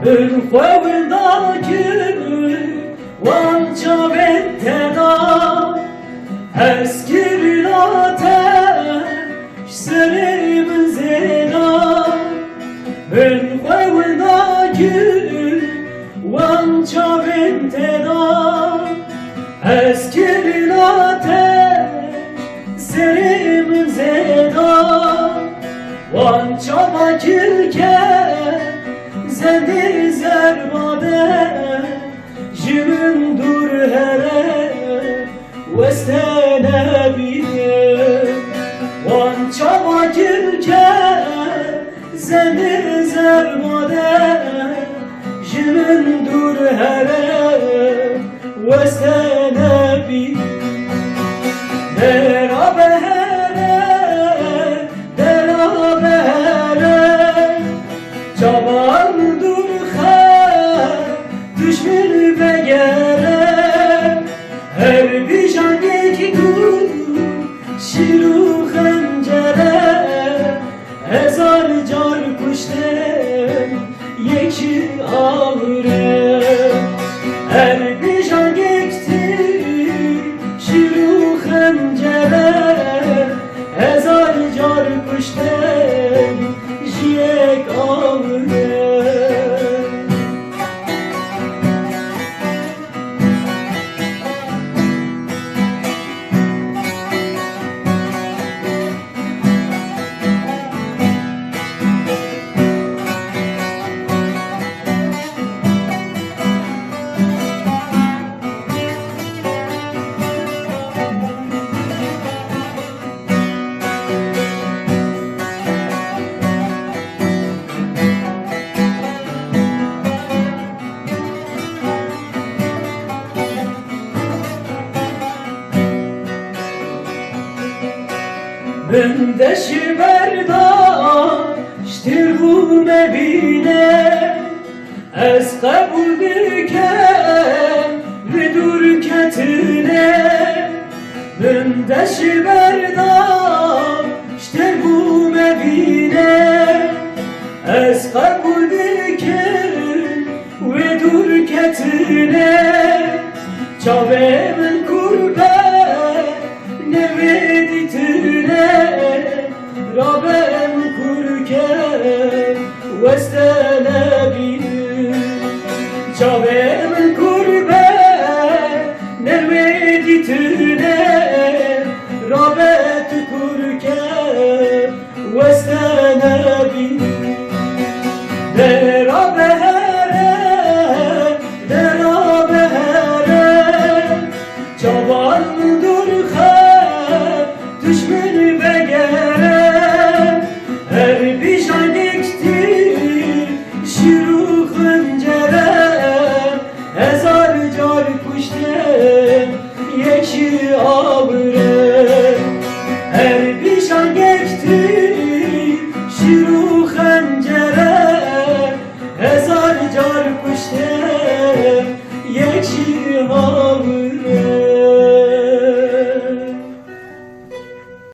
بالخوردaki Vanca venteda Eskir ateş Serim zena بالخوردaki Vanca venteda Eskir ateş Serim zena Vanca vakilke Zendi zerbade Jimin dur here Vestene biye Vanca vakilke Zendi zerbade Jimin dur here Vestene biye Derabe here Derabe here Çaban dur düşmün begere Her bir jangeki dur şiru xencere Hezar car kuştem yeki ağre Her bir jangekti şiru xencere Hezar car kuştem yek ağre Bendeşi berdaştir bu mebine Ez kabul diken vidur ketine Bendeşi berdaştir bu mebine Ez kabul diken vidur ketine Çavemin kurbe neveditine Rabem kurke vestene bir Çavem kurbe neveditine Rabet kurke vestene bir Derabe here Derabe here Çaban dur düşmün begere Her bir jangekti şiru xencere